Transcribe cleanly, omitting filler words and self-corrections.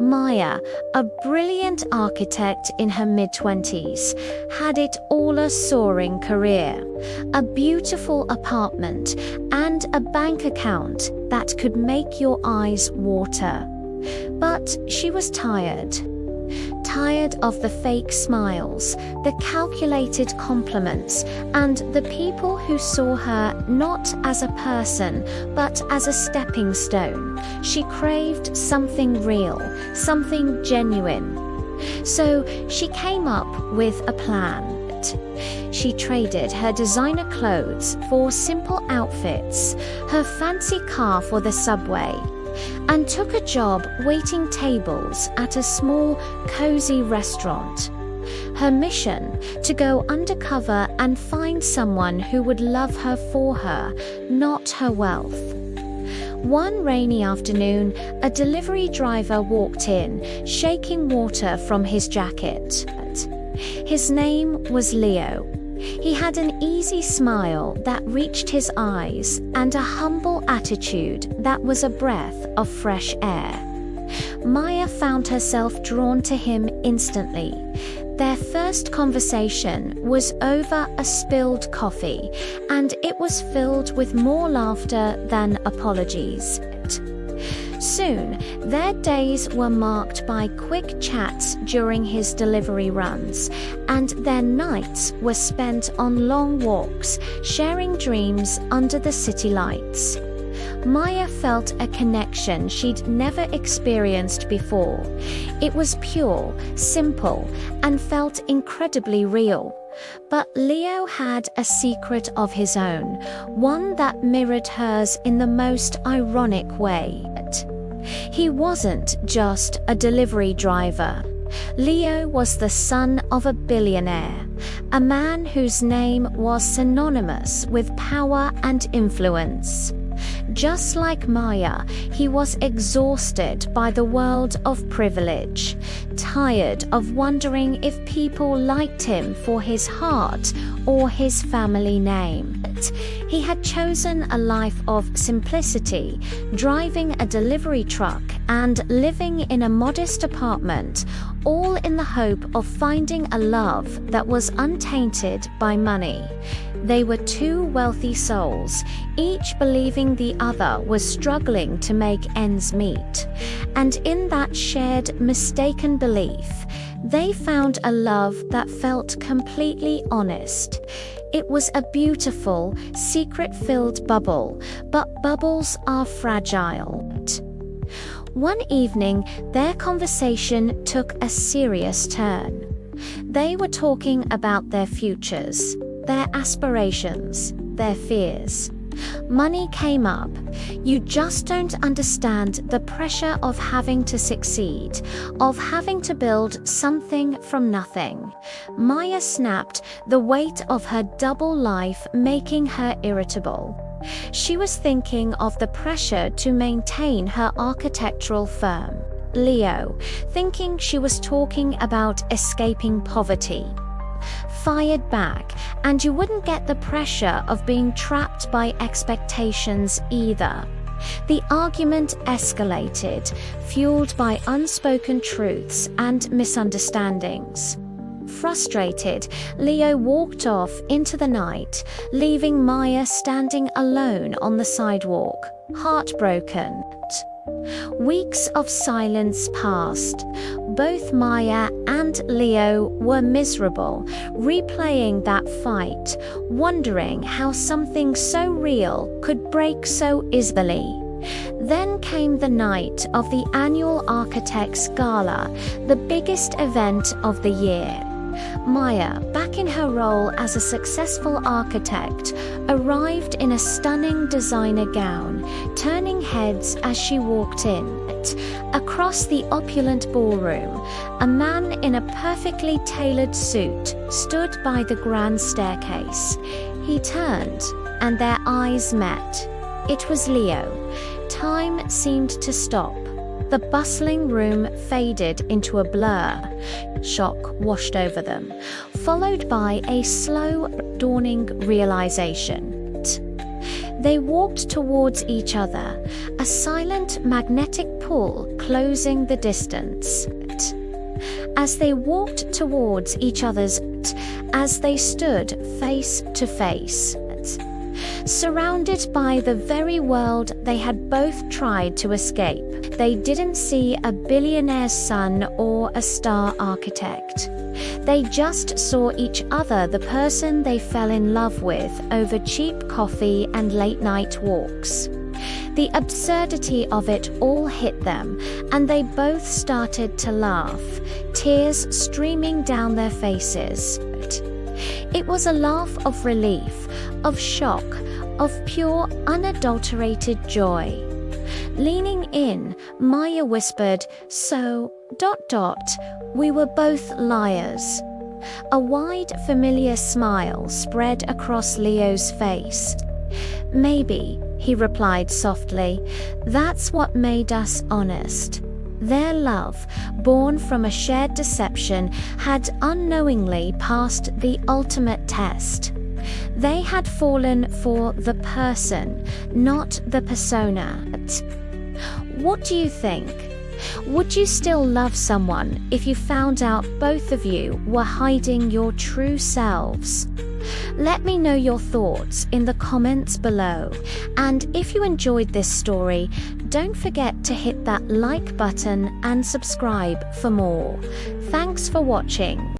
Maya, a brilliant architect in her mid-20s, had it all: a soaring career, a beautiful apartment, and a bank account that could make your eyes water. But she was tired. Tired of the fake smiles, the calculated compliments, and the people who saw her not as a person, but as a stepping stone. She craved something real, something genuine. So she came up with a plan. She traded her designer clothes for simple outfits, her fancy car for the subway, and took a job waiting tables at a small, cozy restaurant. Her mission: to go undercover and find someone who would love her for her, not her wealth. One rainy afternoon, a delivery driver walked in, shaking water from his jacket. His name was Leo. He had an easy smile that reached his eyes and a humble attitude that was a breath of fresh air. Maya found herself drawn to him instantly. Their first conversation was over a spilled coffee, and it was filled with more laughter than apologies. Soon, their days were marked by quick chats during his delivery runs, and their nights were spent on long walks, sharing dreams under the city lights. Maya felt a connection she'd never experienced before. It was pure, simple, and felt incredibly real. But Leo had a secret of his own, one that mirrored hers in the most ironic way. He wasn't just a delivery driver. Leo was the son of a billionaire, a man whose name was synonymous with power and influence. Just like Maya, he was exhausted by the world of privilege, tired of wondering if people liked him for his heart or his family name. He had chosen a life of simplicity, driving a delivery truck and living in a modest apartment, all in the hope of finding a love that was untainted by money. They were two wealthy souls, each believing the other was struggling to make ends meet. And in that shared, mistaken belief, they found a love that felt completely honest. It was a beautiful, secret-filled bubble, but bubbles are fragile. One evening, their conversation took a serious turn. They were talking about their futures, their aspirations, their fears. Money came up. You just don't understand the pressure of having to succeed, of having to build something from nothing. Maya snapped, the weight of her double life making her irritable. She was thinking of the pressure to maintain her architectural firm. Leo, thinking she was talking about escaping poverty, fired back, and you wouldn't get the pressure of being trapped by expectations either. The argument escalated, fueled by unspoken truths and misunderstandings. Frustrated, Leo walked off into the night, leaving Maya standing alone on the sidewalk, heartbroken. Weeks of silence passed. Both Maya and Leo were miserable, replaying that fight, wondering how something so real could break so easily. Then came the night of the annual Architects Gala, the biggest event of the year. Maya, back in her role as a successful architect, arrived in a stunning designer gown, turning heads as she walked in. Across the opulent ballroom, a man in a perfectly tailored suit stood by the grand staircase. He turned, and their eyes met. It was Leo. Time seemed to stop. The bustling room faded into a blur. Shock washed over them, followed by a slow, dawning realization. They walked towards each other, a silent magnetic pull closing the distance. As they walked towards each other's, as they stood face to face, surrounded by the very world they had both tried to escape, they didn't see a billionaire's son or a star architect. They just saw each other, the person they fell in love with over cheap coffee and late-night walks. The absurdity of it all hit them, and they both started to laugh, tears streaming down their faces. It was a laugh of relief, of shock, of pure, unadulterated joy. Leaning in, Maya whispered, "So, ... we were both liars." A wide, familiar smile spread across Leo's face. "Maybe," he replied softly, "that's what made us honest." Their love, born from a shared deception, had unknowingly passed the ultimate test. They had fallen for the person, not the persona. What do you think? Would you still love someone if you found out both of you were hiding your true selves? Let me know your thoughts in the comments below. And if you enjoyed this story, don't forget to hit that like button and subscribe for more. Thanks for watching.